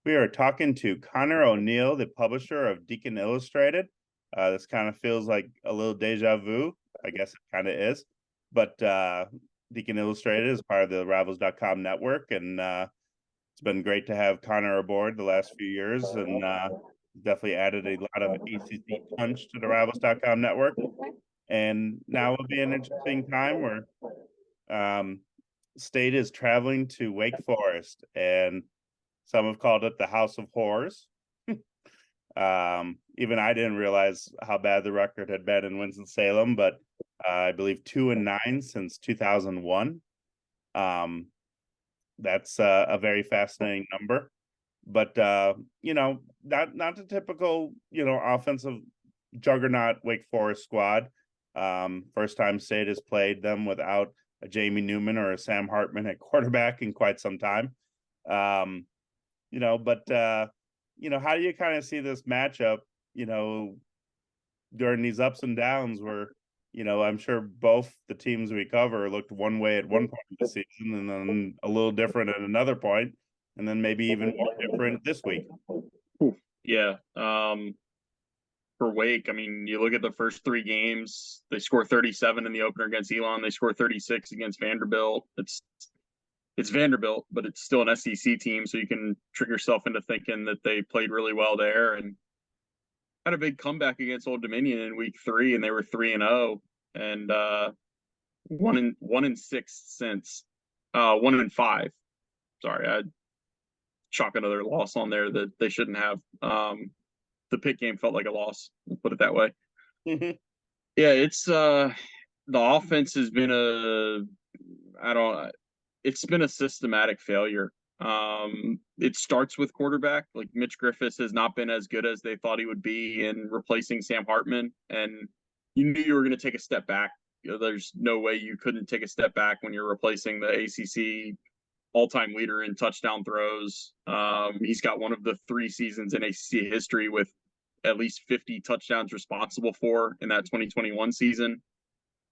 We are talking to Conor O'Neill, the publisher of Deacon Illustrated. This kind of feels like a little deja vu. I guess it kind of is. But Deacon Illustrated is part of the Rivals.com network, and it's been great to have Conor aboard the last few years, and definitely added a lot of ACC punch to the Rivals.com network. And now will be an interesting time where State is traveling to Wake Forest, and some have called it the House of Horrors. Even I didn't realize how bad the record had been in Winston-Salem, but I believe 2-9 since 2001. That's a very fascinating number. But not the typical offensive juggernaut Wake Forest squad. First time State has played them without a Jamie Newman or a Sam Hartman at quarterback in quite some time. But how do you kind of see this matchup, during these ups and downs where, I'm sure both the teams we cover looked one way at one point of the season and then a little different at another point, and then maybe even more different this week. Yeah. For Wake, I mean, you look at the first three games, they score 37 in the opener against Elon. They score 36 against Vanderbilt. It's Vanderbilt, but it's still an SEC team, so you can trick yourself into thinking that they played really well there, and had a big comeback against Old Dominion in week 3, and they were 3-0, and 1-6 since 1-5. Sorry, I chalk another loss on there that they shouldn't have. The Pitt game felt like a loss. We'll put it that way. Mm-hmm. Yeah, it's the offense has been it's been a systematic failure. It starts with quarterback. Like Mitch Griffis has not been as good as they thought he would be in replacing Sam Hartman, and you knew you were going to take a step back. There's no way you couldn't take a step back when you're replacing the ACC all-time leader in touchdown throws. He's got one of the 3 seasons in ACC history with at least 50 touchdowns responsible for in that 2021 season.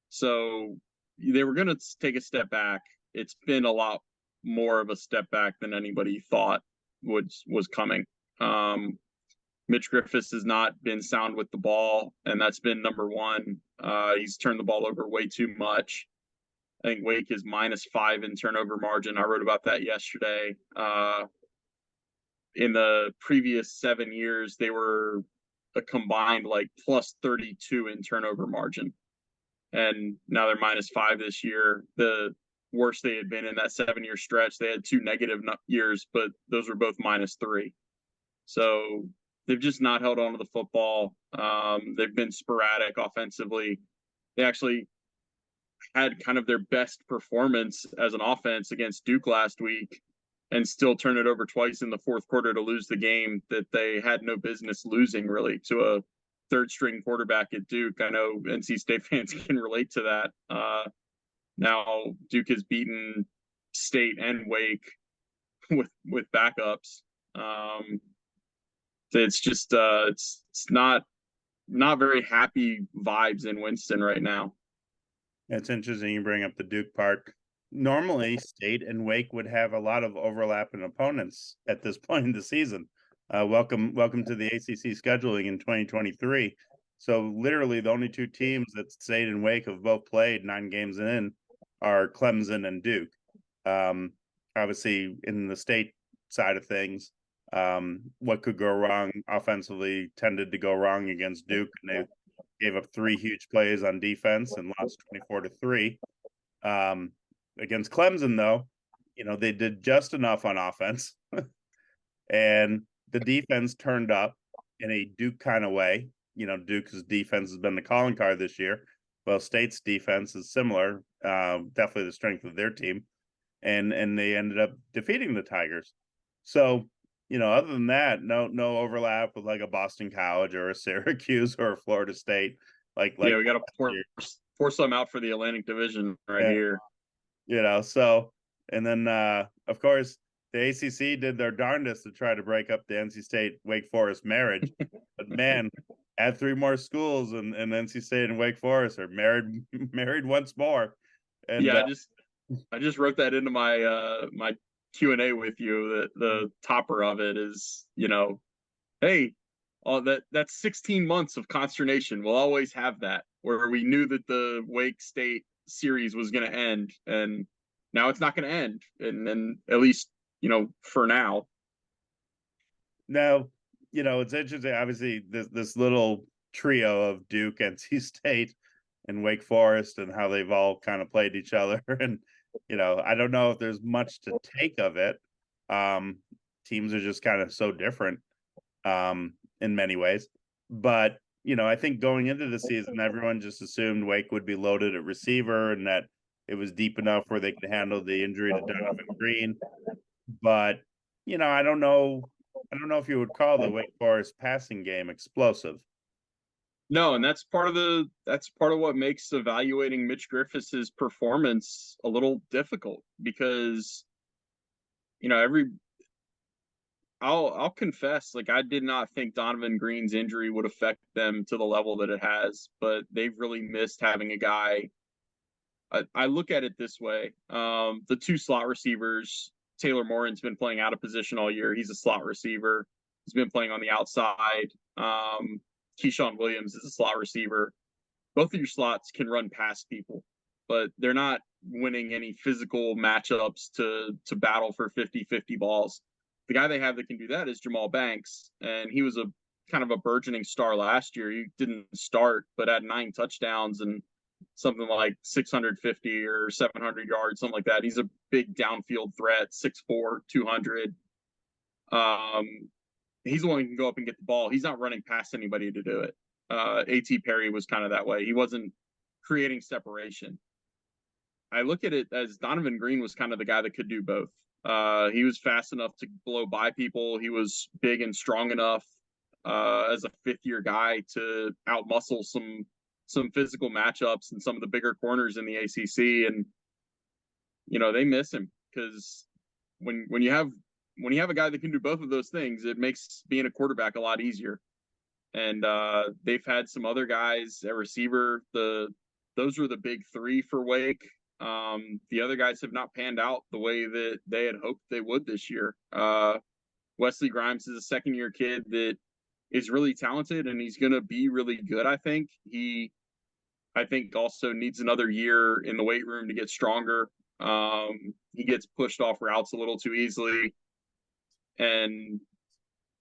So they were going to take a step back. It's been a lot more of a step back than anybody thought was coming. Mitch Griffis has not been sound with the ball, and that's been number one. He's turned the ball over way too much. I think Wake is -5 in turnover margin. I wrote about that yesterday. In the previous 7 years, they were a combined like +32 in turnover margin. And now they're -5 this year. The worst they had been in that 7-year stretch, they had 2 negative years, but those were both -3. So they've just not held on to the football. They've been sporadic offensively. They actually had kind of their best performance as an offense against Duke last week and still turn it over twice in the fourth quarter to lose the game that they had no business losing, really, to a third-string quarterback at Duke. I know NC State fans can relate to that. Now Duke has beaten State and Wake with backups. It's just it's not very happy vibes in Winston right now. It's interesting you bring up the Duke part. Normally, State and Wake would have a lot of overlapping opponents at this point in the season. Welcome to the ACC scheduling in 2023. So literally the only 2 teams that State and Wake have both played 9 games in are Clemson and Duke. Obviously, in the State side of things, what could go wrong offensively tended to go wrong against Duke, and they gave up 3 huge plays on defense and lost 24-3. Against Clemson, though, they did just enough on offense, and the defense turned up in a Duke kind of way. Duke's defense has been the calling card this year. Well, State's defense is similar, definitely the strength of their team, and they ended up defeating the Tigers. So, other than that, no overlap with like a Boston College or a Syracuse or a Florida State. We got to force them out for the Atlantic Division here. So, and then of course the ACC did their darndest to try to break up the NC State Wake Forest marriage, but man, add 3 more schools and NC State and Wake Forest are married once more. And I just wrote that into my Q&A with you, the topper of it is, hey, that's 16 months of consternation. We'll always have that, where we knew that the Wake State series was going to end, and now it's not going to end, and at least for now. Now, it's interesting. Obviously, this little trio of Duke, NC State, and Wake Forest, and how they've all kind of played each other. And I don't know if there's much to take of it. Teams are just kind of so different in many ways. But I think going into the season, everyone just assumed Wake would be loaded at receiver and that it was deep enough where they could handle the injury to Donovan Green. But I don't know if you would call the Wake Forest passing game explosive. No, and that's part of what makes evaluating Mitch Griffith's performance a little difficult, because I'll confess, like, I did not think Donovan Green's injury would affect them to the level that it has, but they've really missed having a guy. I look at it this way: the two slot receivers, Taylor Morin's been playing out of position all year. He's a slot receiver. He's been playing on the outside. Keyshawn Williams is a slot receiver. Both of your slots can run past people, but they're not winning any physical matchups to battle for 50-50 balls. The guy they have that can do that is Jamal Banks, and he was a kind of a burgeoning star last year. He didn't start, but had 9 touchdowns and something like 650 or 700 yards, something like that. He's a big downfield threat, 6'4", 200. He's the one who can go up and get the ball. He's not running past anybody to do it. A.T. Perry was kind of that way. He wasn't creating separation. I look at it as Donovan Green was kind of the guy that could do both. He was fast enough to blow by people. He was big and strong enough as a fifth-year guy to outmuscle some physical matchups and some of the bigger corners in the ACC. And they miss him, because when you have a guy that can do both of those things, it makes being a quarterback a lot easier. And they've had some other guys at receiver. Those were the big 3 for Wake. The other guys have not panned out the way that they had hoped they would this year. Wesley Grimes is a second-year kid that is really talented, and he's going to be really good. I think he also needs another year in the weight room to get stronger. He gets pushed off routes a little too easily, and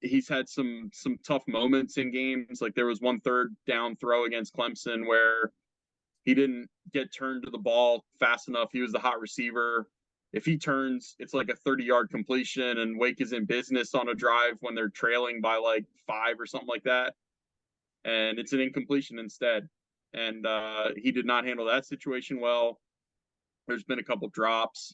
he's had some tough moments in games. Like, there was one 3rd down throw against Clemson where he didn't get turned to the ball fast enough. He was the hot receiver. If he turns, it's like a 30-yard completion, and Wake is in business on a drive when they're trailing by like 5 or something like that, and it's an incompletion instead. And he did not handle that situation well. There's been a couple drops.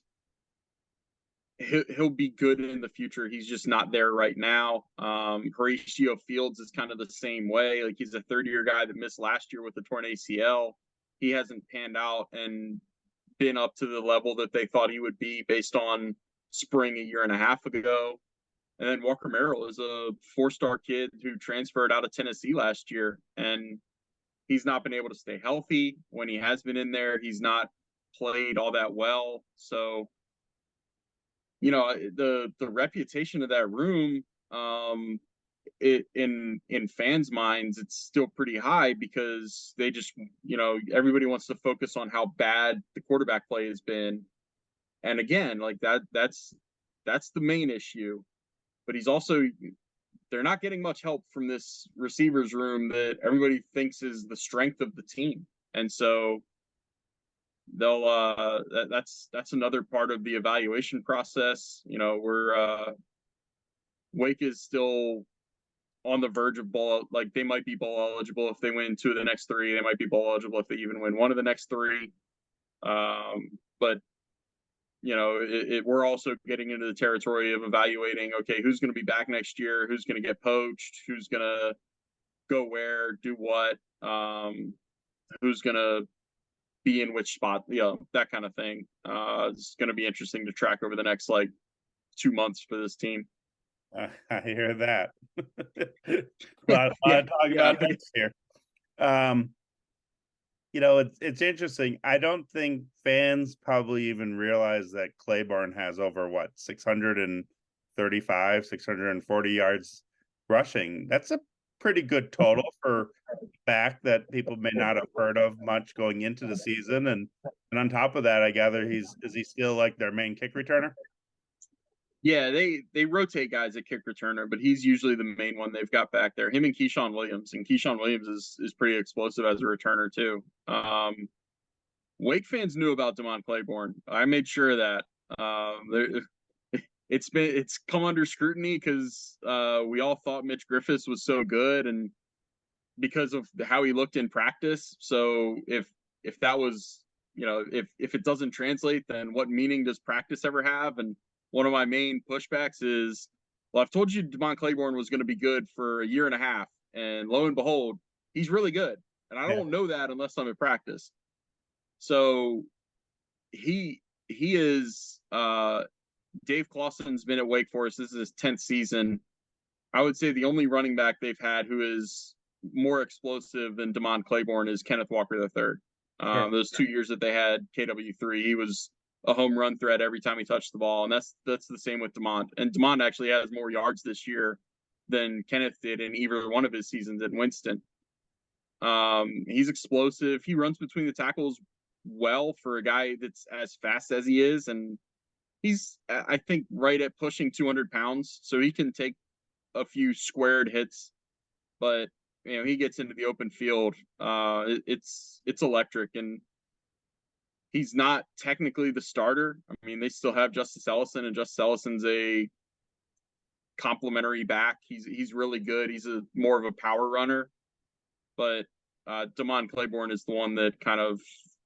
He'll be good in the future. He's just not there right now. Horatio Fields is kind of the same way. Like, he's a 30-year guy that missed last year with a torn ACL. He hasn't panned out and been up to the level that they thought he would be based on spring a year and a half ago. And then Walker Merrill is a 4-star kid who transferred out of Tennessee last year, and he's not been able to stay healthy. When he has been in there, he's not played all that well. So, the reputation of that room, in fans' minds, it's still pretty high, because they just, everybody wants to focus on how bad the quarterback play has been. And again, like, that's the main issue. But they're not getting much help from this receivers room that everybody thinks is the strength of the team. And so that's another part of the evaluation process. Wake is still on the verge of bowl. Like, they might be bowl eligible if they win 2 of the next 3. They might be bowl eligible if they even win 1 of the next 3. But we're also getting into the territory of evaluating, okay, who's going to be back next year, who's going to get poached, who's going to go where, do what, who's going to be in which spot, that kind of thing. It's going to be interesting to track over the next 2 months for this team. I hear that. a lot of talk about this here. it's interesting. I don't think fans probably even realize that Claiborne has over what 635, 640 yards rushing. That's a pretty good total for a back that people may not have heard of much going into the season. And on top of that, I gather is he still like their main kick returner? Yeah, they rotate guys at kick returner, but he's usually the main one they've got back there. Him and Keyshawn Williams, and Keyshawn Williams is pretty explosive as a returner too. Wake fans knew about Damon Claiborne. I made sure of that. It's come under scrutiny because we all thought Mitch Griffiths was so good, and because of how he looked in practice. So if that was, if it doesn't translate, then what meaning does practice ever have? And one of my main pushbacks is, well, I've told you Damon Claiborne was going to be good for a year and a half, and lo and behold, he's really good. And I don't know that unless I'm at practice. So he is Dave Clawson's been at Wake Forest. This is his 10th season. I would say the only running back they've had who is more explosive than Damon Claiborne is Kenneth Walker III. Sure. Those 2 years that they had KW3, he was a home run threat every time he touched the ball, and that's the same with Damon. And Damon actually has more yards this year than Kenneth did in either one of his seasons at Winston. He's explosive. He runs between the tackles well for a guy that's as fast as he is, and he's, I think, right at pushing 200 pounds, so he can take a few squared hits, but he gets into the open field. It's electric, and he's not technically the starter. I mean, they still have Justice Ellison, and Justice Ellison's a complimentary back. He's really good. He's more of a power runner, but Damon Claiborne is the one that kind of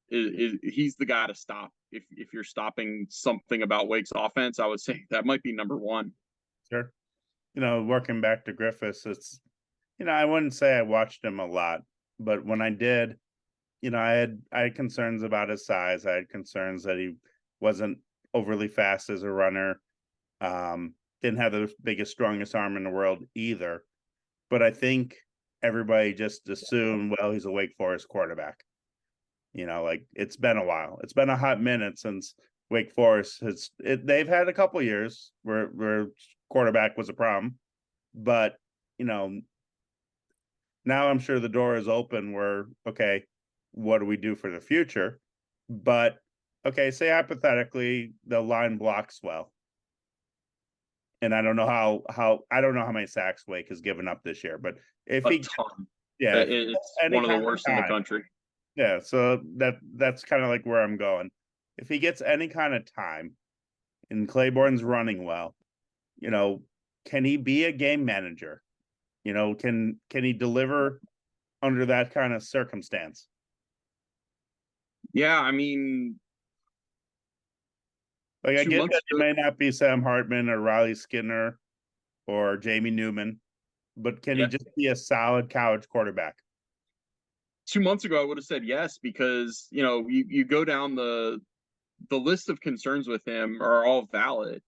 he's the guy to stop. If you're stopping something about Wake's offense, I would say that might be number one. Sure. Working back to Griffiths, it's, I wouldn't say I watched him a lot, but when I did, I had concerns about his size. I had concerns that he wasn't overly fast as a runner. Didn't have the biggest, strongest arm in the world either. But I think everybody just assumed, well, he's a Wake Forest quarterback. Like, it's been a while. It's been a hot minute since Wake Forest they've had a couple years where quarterback was a problem, but now I'm sure the door is open where, okay, what do we do for the future? But okay, say hypothetically the line blocks well, and I don't know how many sacks Wake has given up this year, but if a he ton. Yeah, it's one of the worst in the country. Yeah, so that's kind of like where I'm going. If he gets any kind of time and Claiborne's running well, can he be a game manager? Can he deliver under that kind of circumstance? Yeah, I mean, like, I get that it may not be Sam Hartman or Riley Skinner or Jamie Newman, but can he just be a solid college quarterback? 2 months ago, I would have said yes, because you go down the list of concerns with him are all valid,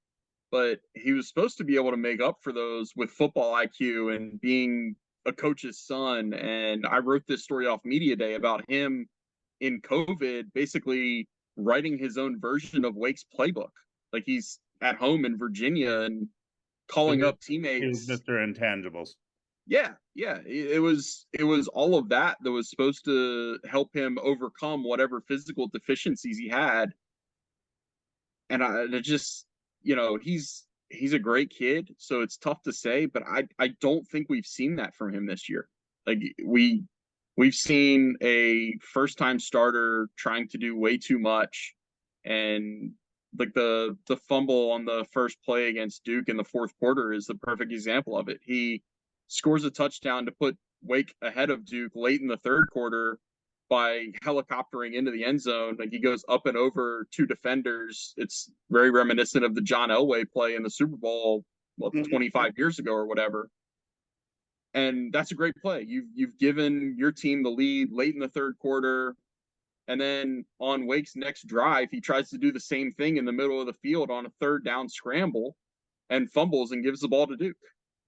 but he was supposed to be able to make up for those with football IQ and being a coach's son. And I wrote this story off Media Day about him in COVID, basically writing his own version of Wake's playbook. Like, he's at home in Virginia and calling up teammates. He was Mr. Intangibles. Yeah. It was all of that was supposed to help him overcome whatever physical deficiencies he had. And he's a great kid, so it's tough to say, but I don't think we've seen that from him this year. Like, we've seen a first-time starter trying to do way too much, and like the fumble on the first play against Duke in the fourth quarter is the perfect example of it. He scores a touchdown to put Wake ahead of Duke late in the third quarter by helicoptering into the end zone. Like, he goes up and over two defenders. It's very reminiscent of the John Elway play in the Super Bowl 25 years ago or whatever. And that's a great play. You've given your team the lead late in the third quarter. And then on Wake's next drive, he tries to do the same thing in the middle of the field on a third down scramble and fumbles and gives the ball to Duke.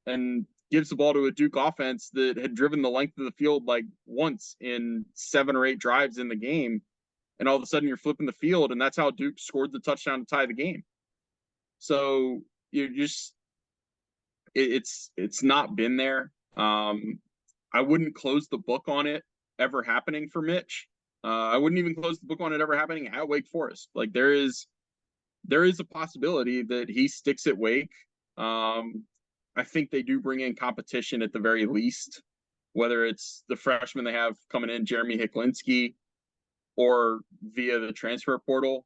And gives the ball to a Duke offense that had driven the length of the field like once in 7 or 8 drives in the game. And all of a sudden you're flipping the field, and that's how Duke scored the touchdown to tie the game. So you're just, it's not been there. I wouldn't close the book on it ever happening for Mitch. I wouldn't even close the book on it ever happening at Wake Forest. Like there is a possibility that he sticks at Wake. I think they do bring in competition at the very least, whether it's the freshman they have coming in, Jeremy Hicklinski, or via the transfer portal.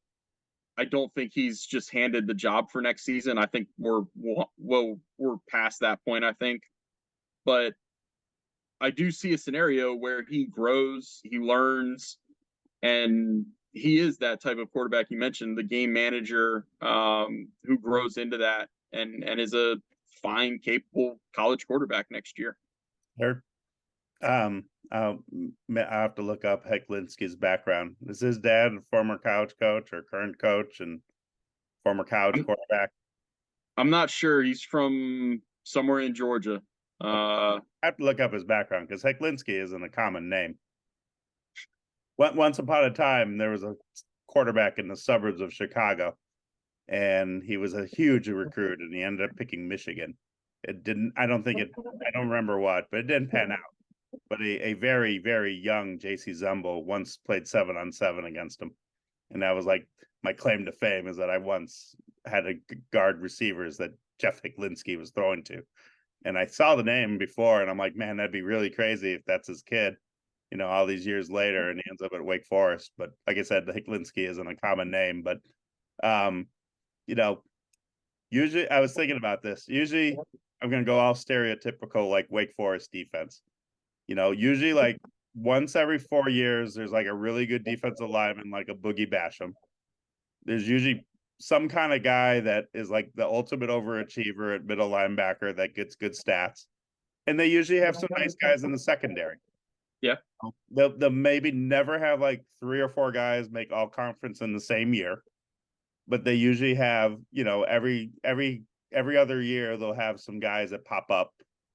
I don't think he's just handed the job for next season. I think we're past that point, I think. But I do see a scenario where he grows, he learns, and he is that type of quarterback you mentioned, the game manager who grows into that and is a fine, capable college quarterback next year. I'll have to look up Hecklinski's background. Is his dad a former college coach or current coach and former college quarterback? I'm not sure. He's from somewhere in Georgia. I have to look up his background because Hecklinski isn't a common name. Once upon a time, there was a quarterback in the suburbs of Chicago, and he was a huge recruit, and he ended up picking Michigan. It didn't. I don't remember what, but it didn't pan out. But a very, very young J.C. Zumbo once played 7-on-7 against him. And that was like my claim to fame, is that I once had to guard receivers that Jeff Hicklinski was throwing to. And I saw the name before, and I'm like, man, that'd be really crazy if that's his kid, all these years later, and he ends up at Wake Forest. But like I said, the Hicklinski isn't a common name. But, usually I was thinking about this. Usually I'm going to go all stereotypical, like Wake Forest defense. Usually like once every 4 years, there's like a really good defensive lineman, like a Boogie Basham. There's usually some kind of guy that is like the ultimate overachiever at middle linebacker that gets good stats. And they usually have some nice guys in the secondary. Yeah. They'll maybe never have like 3 or 4 guys make all conference in the same year. But they usually have, every other year they'll have some guys that pop up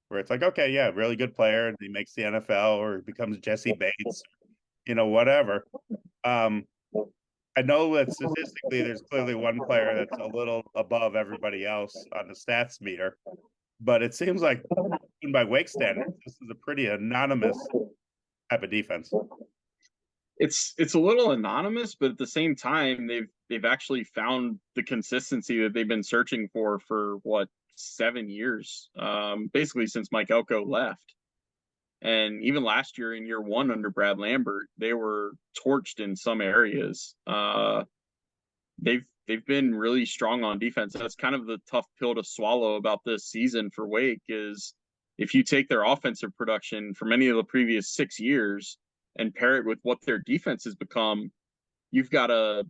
where it's like, okay, yeah, really good player, and he makes the NFL or becomes Jesse Bates, whatever. I know that statistically there's clearly one player that's a little above everybody else on the stats meter, but it seems like even by Wake standards, this is a pretty anonymous type of defense. It's a little anonymous, but at the same time, they've actually found the consistency that they've been searching for what, 7 years, basically since Mike Elko left. And even last year in year 1 under Brad Lambert, they were torched in some areas. They've been really strong on defense. That's kind of the tough pill to swallow about this season for Wake, is if you take their offensive production from any of the previous 6 years and pair it with what their defense has become, you've got at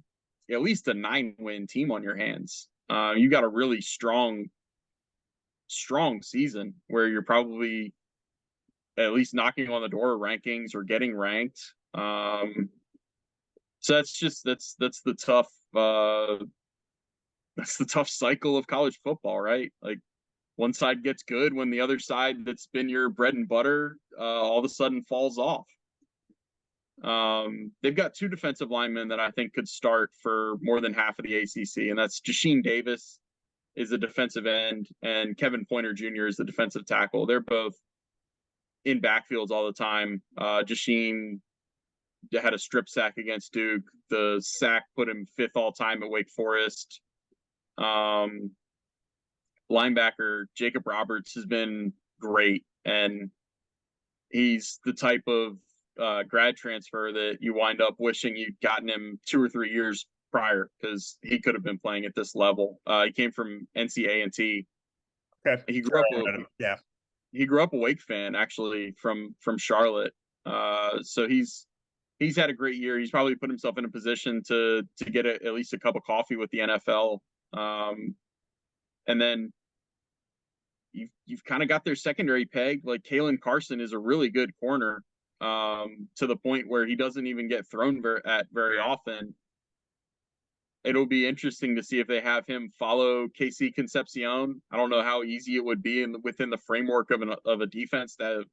least a 9-win team on your hands. You got a really strong season where you're probably at least knocking on the door of rankings or getting ranked. So that's the tough cycle of college football, right? Like one side gets good when the other side that's been your bread and butter all of a sudden falls off. They've got 2 defensive linemen that I think could start for more than half of the ACC, and that's Jasheem Davis is the defensive end, and Kevin Pointer Jr. is the defensive tackle. They're both in backfields all the time. Jasheem had a strip sack against Duke. The sack put him 5th all time at Wake Forest. Linebacker Jacob Roberts has been great, and he's the type of grad transfer that you wind up wishing you'd gotten him 2 or 3 years prior, because he could have been playing at this level. He came from NC-A&T. Okay. He grew up a Wake fan, actually, from Charlotte. So he's had a great year. He's probably put himself in a position to get at least a cup of coffee with the NFL. And then you've kind of got their secondary peg. Like Kalen Carson is a really good corner, to the point where he doesn't even get thrown at very often. it'll be interesting to see if they have him follow KC Concepcion. I don't know how easy it would be within the framework of a defense that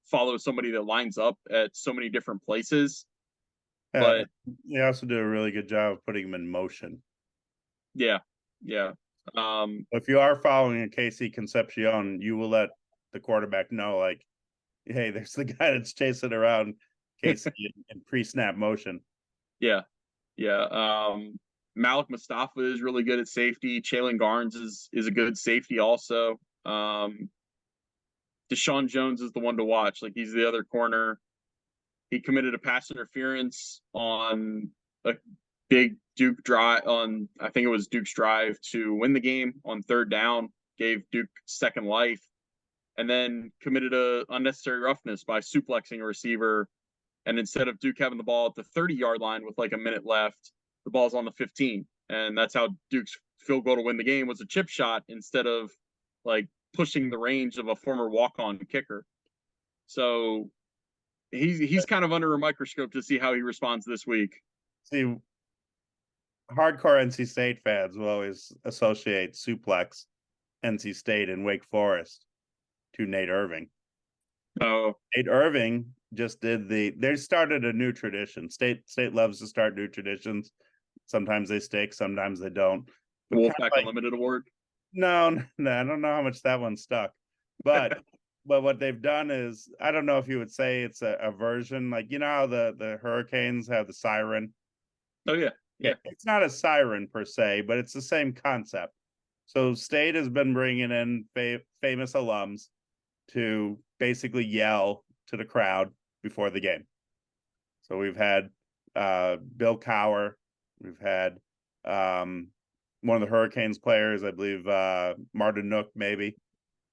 follows somebody that lines up at so many different places. Yeah, But they also do a really good job of putting him in motion. yeah. If you are following a KC Concepcion, you will let the quarterback know, like, hey, there's the guy that's chasing around KC in pre-snap motion. Yeah. Malik Mustafa is really good at safety. Jalen Garnes is a good safety also. Deshaun Jones is the one to watch. Like, he's the other corner. He committed a pass interference on a big Duke drive I think it was Duke's drive to win the game on third down, gave Duke second life, and then committed a unnecessary roughness by suplexing a receiver. And instead of Duke having the ball at the 30-yard line with like a minute left, the ball's on the 15. And that's how Duke's field goal to win the game was a chip shot instead of like pushing the range of a former walk-on kicker. So he's kind of under a microscope to see how he responds this week. See, hardcore NC State fans will always associate suplex NC State and Wake Forest to Nate Irving. Oh, Nate Irving just they started a new tradition. State loves to start new traditions. Sometimes they stick, sometimes they don't. But Wolfpack Unlimited Award? No, I don't know how much that one stuck. But what they've done is, I don't know if you would say it's a version, like, you know how the Hurricanes have the siren? Oh, yeah. It's not a siren per se, but it's the same concept. So State has been bringing in famous alums to basically yell to the crowd before the game. So we've had Bill Cowher, we've had one of the Hurricanes players, I believe Martin Nook, maybe.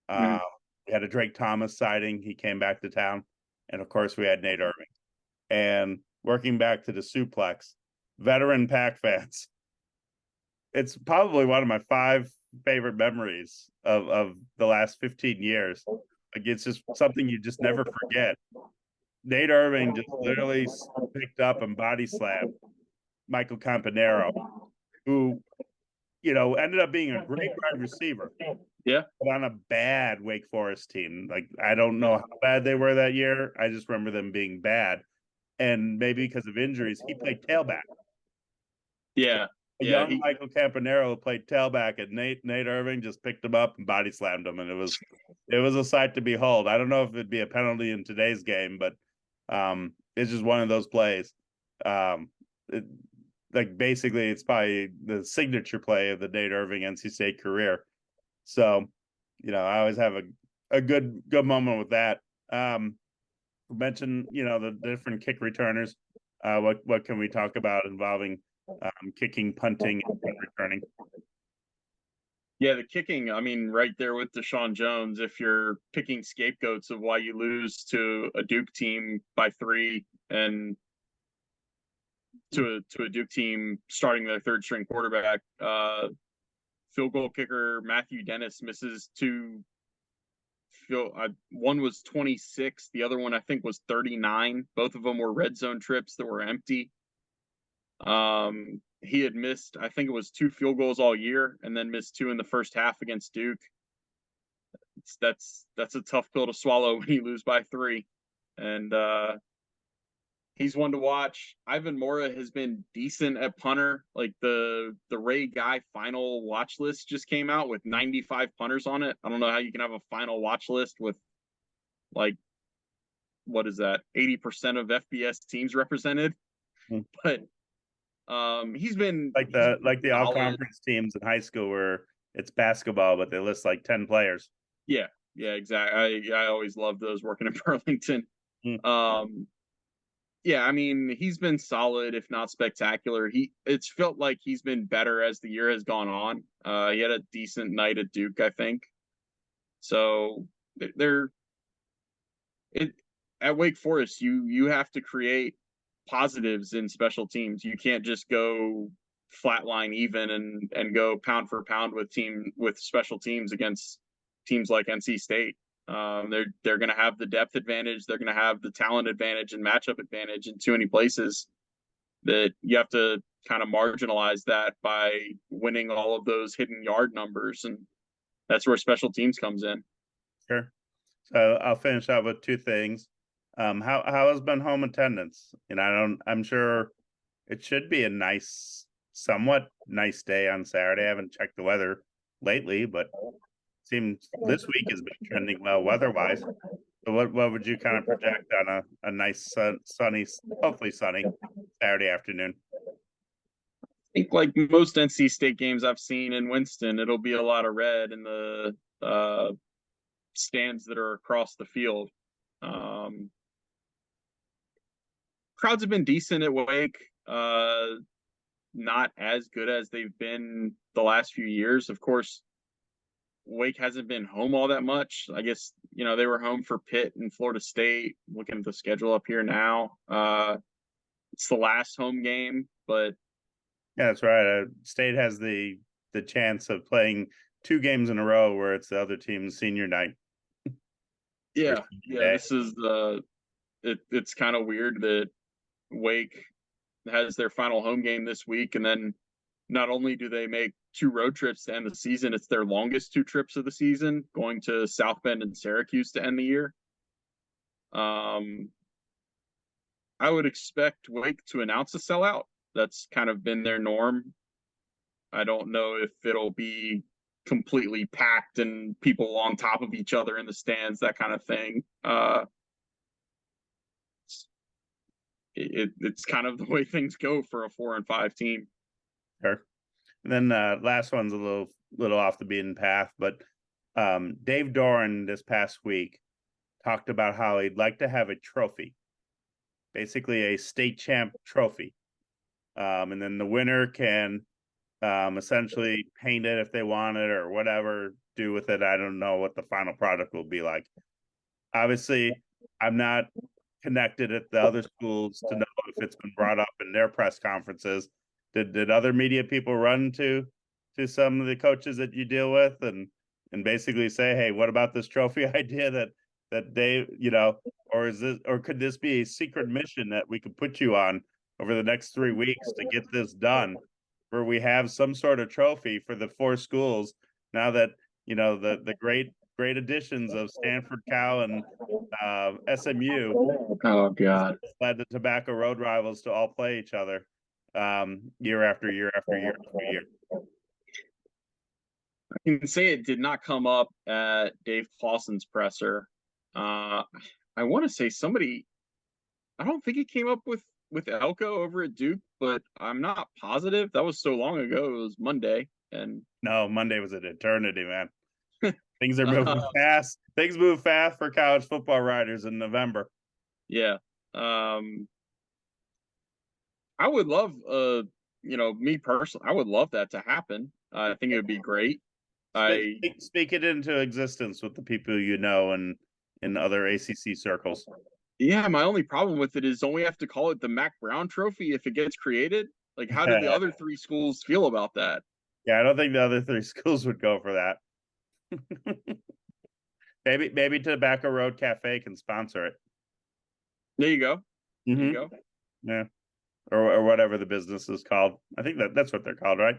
We had a Drake Thomas sighting. He came back to town. And of course, we had Nate Irving. And working back to the suplex, veteran Pack fans, it's probably one of my 5 favorite memories of the last 15 years. Like, it's just something you just never forget. Nate Irving just literally picked up and body slammed Michael Campanero, who, ended up being a great wide receiver. Yeah. But on a bad Wake Forest team. Like, I don't know how bad they were that year. I just remember them being bad. And maybe because of injuries, he played tailback. Yeah. Young Michael Campanero played tailback, and Nate Irving just picked him up and body slammed him, and it was a sight to behold. I don't know if it'd be a penalty in today's game, but it's just one of those plays. Basically, it's probably the signature play of the Nate Irving NC State career. So, I always have a good moment with that. Mention, the different kick returners. What can we talk about involving kicking, punting, and punt returning? Yeah, the kicking, I mean, right there with Deshaun Jones, if you're picking scapegoats of why you lose to a Duke team by 3 and to a Duke team starting their third string quarterback, field goal kicker Matthew Dennis misses 2. One was 26, the other one I think was 39. Both of them were red zone trips that were empty. He had missed, I think it was 2 field goals all year, and then missed 2 in the first half against Duke. That's a tough pill to swallow when you lose by 3. And he's one to watch. Ivan Mora has been decent at punter. Like, the Ray Guy final watch list just came out with 95 punters on it. I don't know how you can have a final watch list with, like, what is that, 80% of FBS teams represented. But he's been like the all conference teams in high school where it's basketball, but they list like 10 players. Yeah, exactly. I always loved those working in Burlington. Yeah, I mean, he's been solid, if not spectacular. It's felt like he's been better as the year has gone on. He had a decent night at Duke, I think. So at Wake Forest, you have to create positives in special teams. You can't just go flatline even and go pound for pound with special teams against teams like NC State. They're going to have the depth advantage. They're going to have the talent advantage and matchup advantage in too many places that you have to kind of marginalize that by winning all of those hidden yard numbers, and that's where special teams comes in. Sure. So I'll finish out with two things. How has been home attendance? I'm sure it should be a somewhat nice day on Saturday. I haven't checked the weather lately, but it seems this week has been trending well weather-wise. So what would you kind of project on a nice sunny, hopefully sunny Saturday afternoon? I think like most NC State games I've seen in Winston, it'll be a lot of red in the stands that are across the field. Crowds have been decent at Wake, not as good as they've been the last few years. Of course, Wake hasn't been home all that much. I guess, they were home for Pitt and Florida State. Looking at the schedule up here now, it's the last home game, but yeah, that's right. State has the chance of playing two games in a row where it's the other team's senior night. Yeah, this is it's kind of weird that Wake has their final home game this week, and then not only do they make two road trips to end the season, it's their longest two trips of the season, going to South Bend and Syracuse to end the year. I would expect Wake to announce a sellout. That's kind of been their norm. I don't know if it'll be completely packed and people on top of each other in the stands, that kind of thing. It's kind of the way things go for a 4-5 team. Sure. And then last one's a little off the beaten path, but Dave Doran this past week talked about how he'd like to have a trophy, basically a state champ trophy. And then the winner can essentially paint it if they want it or whatever, do with it. I don't know what the final product will be like. Obviously, I'm not connected at the other schools to know if it's been brought up in their press conferences. Did other media people run to some of the coaches that you deal with and basically say, hey, what about this trophy idea that they, or could this be a secret mission that we could put you on over the next 3 weeks to get this done, where we have some sort of trophy for the 4 schools now that, the great additions of Stanford, Cal, and SMU. Oh God! Led the Tobacco Road rivals to all play each other year after year after year after year. I can say it did not come up at Dave Clawson's presser. I want to say somebody. I don't think it came up with Elko over at Duke, but I'm not positive. That was so long ago. It was Monday, and no, Monday was an eternity, man. Things are moving fast. Things move fast for college football writers in November. Yeah. I would love, me personally, I would love that to happen. I think it would be great. Speak it into existence with the people you know and in other ACC circles. Yeah, my only problem with it is don't we have to call it the Mac Brown Trophy if it gets created? Like, how do the other 3 schools feel about that? Yeah, I don't think the other 3 schools would go for that. maybe Tobacco Road Cafe can sponsor it. There you go. There you go. Yeah, or whatever the business is called. I think that's what they're called, right?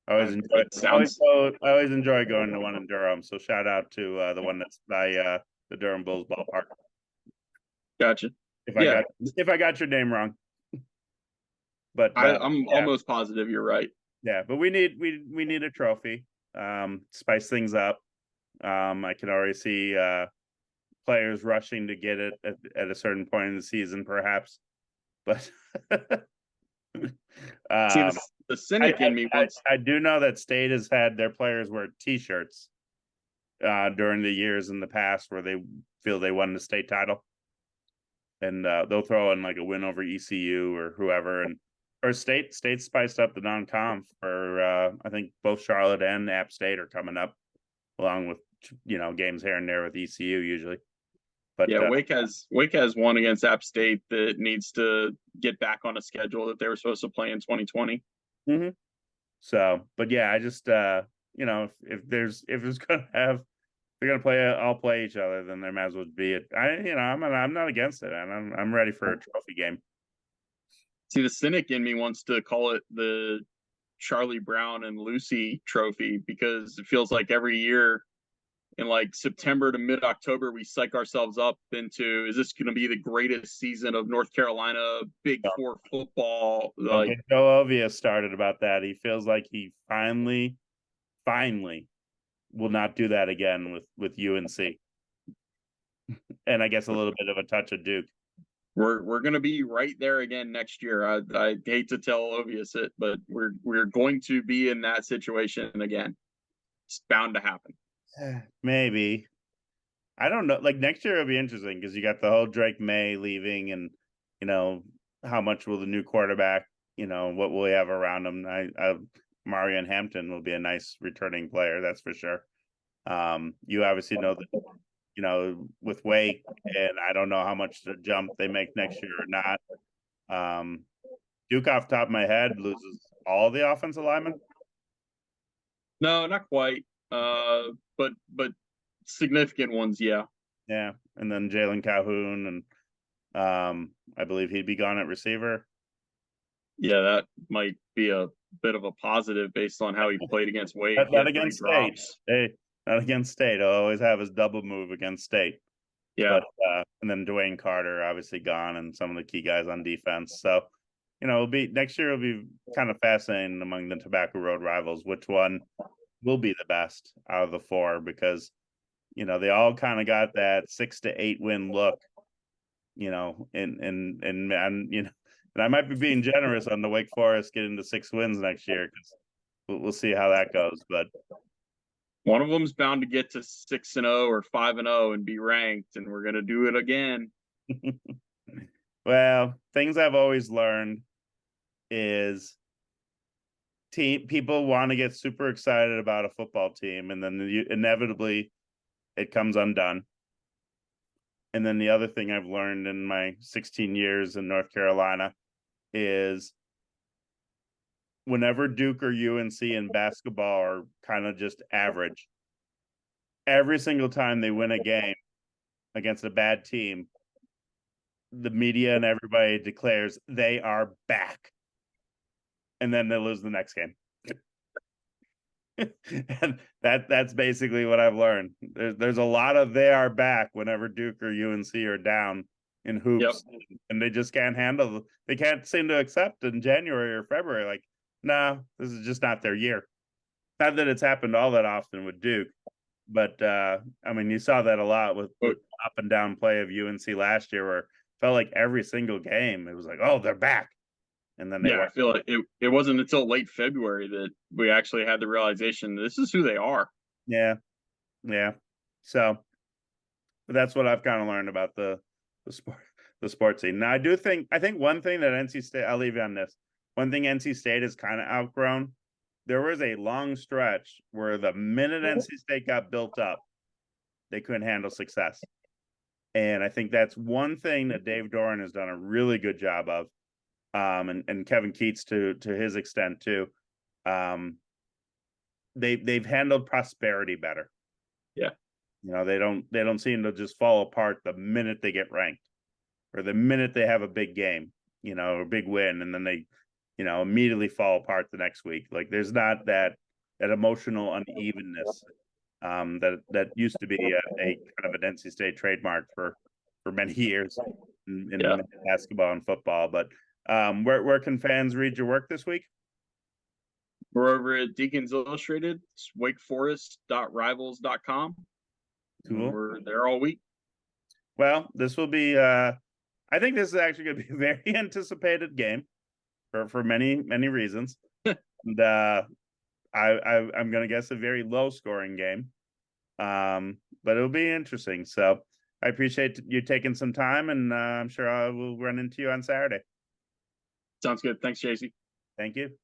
I always enjoy going to one in Durham. So shout out to the one that's by the Durham Bulls ballpark. Gotcha. If I got your name wrong, but I'm almost positive you're right. Yeah, but we need a trophy. Spice things up. I can already see players rushing to get it at a certain point in the season, perhaps. But see, the cynic in me wants. I do know that State has had their players wear T-shirts during the years in the past where they feel they won the state title, and they'll throw in like a win over ECU or whoever, or State spiced up the non-conf for I think both Charlotte and App State are coming up, along with games here and there with ECU usually. But yeah, Wake has one against App State that needs to get back on a schedule that they were supposed to play in 2020. Mm-hmm. So, but yeah, I just if it's gonna have, they're gonna play each other, then there might as well be it. I'm not against it, and I'm ready for a trophy game. See, the cynic in me wants to call it the Charlie Brown and Lucy Trophy because it feels like every year in like September to mid October, we psych ourselves up into, is this going to be the greatest season of North Carolina Big Four football? Don't Like, get Joe Ovia started about that. He feels like he finally will not do that again with UNC. And I guess a little bit of a touch of Duke. we're going to be right there again next year. I hate to tell Ovius it, but we're going to be in that situation again. It's bound to happen. Maybe. I don't know. Like next year it'll be interesting because you got the whole Drake May leaving, and how much will the new quarterback, what will we have around him? Marion Hampton will be a nice returning player, that's for sure. You obviously know that, with Wake, and I don't know how much the jump they make next year or not. Duke, off the top of my head, loses all the offensive linemen. No, not quite. But significant ones, yeah. Yeah, and then Jalen Calhoun, and I believe he'd be gone at receiver. Yeah, that might be a bit of a positive based on how he played against Wade. Not against State. Hey, not against State. I'll always have his double move against State. Yeah. But and then Dwayne Carter obviously gone, and some of the key guys on defense. So, it'll be next year. It'll be kind of fascinating among the Tobacco Road rivals, which one will be the best out of the four, because they all kind of got that 6 to 8 win look. And I might be being generous on the Wake Forest getting to 6 wins next year, because we'll see how that goes. But one of them's bound to get to 6-0 or 5-0 and be ranked, and we're gonna do it again. Well, things I've always learned is people want to get super excited about a football team, and then inevitably it comes undone. And then the other thing I've learned in my 16 years in North Carolina is whenever Duke or UNC in basketball are kind of just average, every single time they win a game against a bad team, the media and everybody declares they are back. And then they lose the next game. And that's basically what I've learned. There's a lot of they are back whenever Duke or UNC are down in hoops. Yep. And they just can't handle, they can't seem to accept in January or February, like, nah, this is just not their year. Not that it's happened all that often with Duke, but you saw that a lot with up and down play of UNC last year, where it felt like every single game it was like, oh, they're back. And then I feel like it wasn't until late February that we actually had the realization this is who they are. Yeah. So that's what I've kind of learned about the sports scene. Now, I think one thing that NC State, I'll leave you on this. One thing NC State has kind of outgrown, there was a long stretch where the minute NC State got built up, they couldn't handle success. And I think that's one thing that Dave Doran has done a really good job of. And Kevin Keats to his extent too. They've handled prosperity better. Yeah. They don't seem to just fall apart the minute they get ranked, or the minute they have a big game, a big win, and then they, immediately fall apart the next week. Like there's not that emotional unevenness that used to be a kind of an NC State trademark for many years in basketball and football. But where can fans read your work this week? We're over at Deacons Illustrated. It's wakeforest.rivals.com. Cool. We're there all week. Well, this will be I think this is actually going to be a very anticipated game for many reasons. And I'm going to guess a very low scoring game, but it'll be interesting. So I appreciate you taking some time, and I'm sure I will run into you on Saturday. Sounds good. Thanks, JC. Thank you.